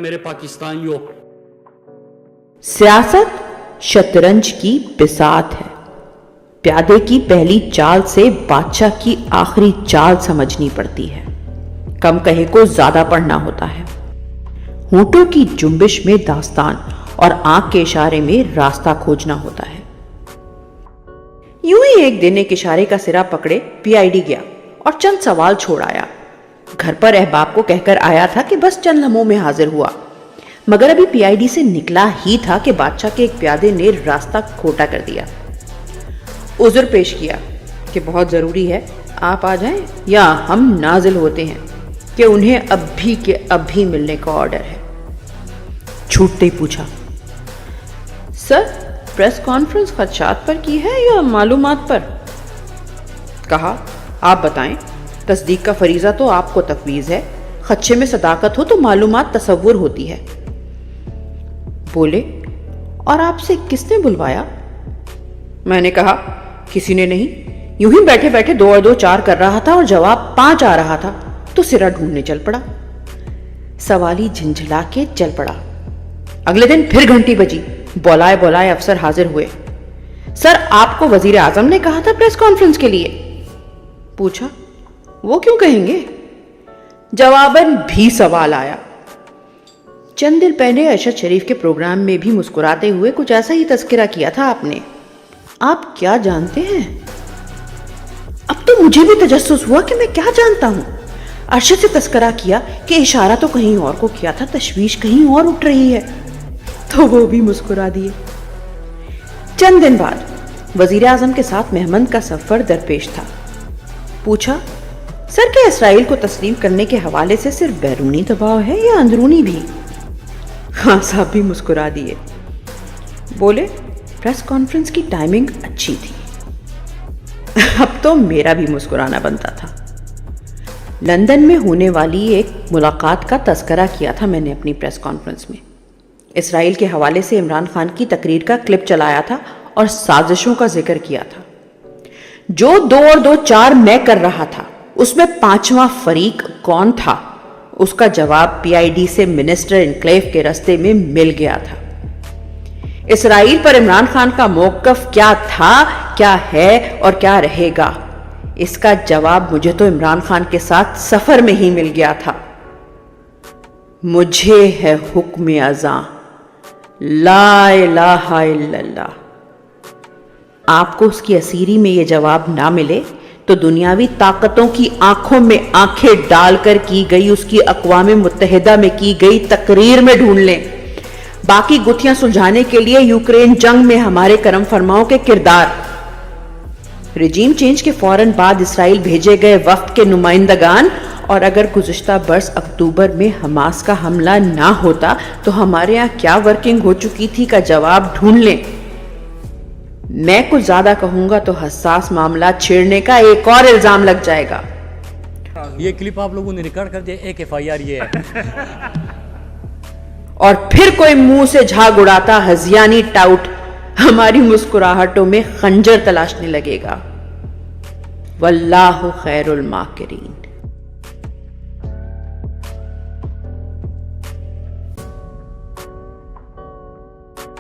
میرے پاکستانیوں، سیاست شطرنج کی بساط ہے. پیادے کی پہلی چال سے بادشاہ کی آخری چال سمجھنی پڑتی ہے. کم کہے کو زیادہ پڑھنا ہوتا ہے. ہونٹوں کی جنبش میں داستان اور آنکھ کے اشارے میں راستہ کھوجنا ہوتا ہے. یوں ہی ایک دن ایک اشارے کا سرا پکڑے پی آئی ڈی گیا اور چند سوال چھوڑ آیا. گھر پر احباب کو کہہ کر آیا تھا کہ بس چند لمحوں میں حاضر ہوا، مگر ابھی پی آئی ڈی سے نکلا ہی تھا کہ بادشاہ کے ایک پیادے نے راستہ کھوٹا کر دیا. عذر پیش کیا کہ بہت ضروری ہے، آپ آ جائیں یا ہم نازل ہوتے ہیں کہ انہیں اب بھی ملنے کا آرڈر ہے. چھوٹتے ہی پوچھا، سر پریس کانفرنس خدشات پر کی ہے یا معلومات پر؟ کہا، آپ بتائیں. تصدیق کا فریضہ تو آپ کو تفویض ہے، خدشے میں صداقت ہو تو معلومات تصور ہوتی ہے. بولے، اور آپ سے کس نے بلوایا؟ میں نے کہا، کسی نے نہیں، یوں ہی بیٹھے بیٹھے 2 اور 2 4 کر رہا تھا اور جواب 5 آ رہا تھا تو سرا ڈھونڈنے چل پڑا. سوالی جھنجھلا کے چل پڑا. اگلے دن پھر گھنٹی بجی، بولائے افسر حاضر ہوئے. سر آپ کو وزیر اعظم نے کہا تھا پریس کانفرنس کے لیے. پوچھا، وہ کیوں کہیں گے؟ جواباً بھی سوال آیا. چند دن پہلے ارشد شریف کے پروگرام میں بھی مسکراتے ہوئے کچھ ایسا ہی تذکرہ کیا تھا آپ نے. آپ کیا جانتے ہیں؟ اب تو مجھے بھی تجسس ہوا کہ میں کیا جانتا ہوں. ارشد سے تذکرہ کیا کہ اشارہ تو کہیں اور کو کیا تھا، تشویش کہیں اور اٹھ رہی ہے، تو وہ بھی مسکرا دیے. چند دن بعد وزیر اعظم کے ساتھ مہمند کا سفر درپیش تھا. پوچھا، سر کیا اسرائیل کو تسلیم کرنے کے حوالے سے صرف بیرونی دباؤ ہے یا اندرونی بھی؟ خان صاحب بھی مسکرا دیے. بولے، پریس کانفرنس کی ٹائمنگ اچھی تھی. اب تو میرا بھی مسکرانا بنتا تھا. لندن میں ہونے والی ایک ملاقات کا تذکرہ کیا تھا میں نے اپنی پریس کانفرنس میں. اسرائیل کے حوالے سے عمران خان کی تقریر کا کلپ چلایا تھا اور سازشوں کا ذکر کیا تھا. جو 2 اور 2 4 میں کر رہا تھا اس میں 5واں فریق کون تھا؟ اس کا جواب پی آئی ڈی سے منسٹر انکلیو کے رستے میں مل گیا تھا. اسرائیل پر عمران خان کا موقف کیا تھا، کیا ہے اور کیا رہے گا، اس کا جواب مجھے تو عمران خان کے ساتھ سفر میں ہی مل گیا تھا. مجھے ہے حکم ازاں، لا الہ الا اللہ. آپ کو اس کی اسیری میں یہ جواب نہ ملے تو دنیاوی طاقتوں کی آنکھوں میں آنکھیں ڈال کر کی گئی اس کی اقوام متحدہ میں کی گئی تقریر میں ڈھونڈ لیں. باقی گتھیاں سلجھانے کے لیے یوکرین جنگ میں ہمارے کرم فرماؤں کے کردار، رجیم چینج کے فوراً بعد اسرائیل بھیجے گئے وفد کے نمائندگان، اور اگر گزشتہ برس اکتوبر میں حماس کا حملہ نہ ہوتا تو ہمارے ہاں کیا ورکنگ ہو چکی تھی کا جواب ڈھونڈ لیں. میں کچھ زیادہ کہوں گا تو حساس معاملات چھیڑنے کا ایک اور الزام لگ جائے گا. یہ کلپ آپ لوگوں نے ریکارڈ کر دیا، ایک FIR یہ ہے. اور پھر کوئی منہ سے جھاگ اڑاتا ہذیانی ٹاؤٹ ہماری مسکراہٹوں میں خنجر تلاشنے لگے گا. واللہ خیر الماکرین.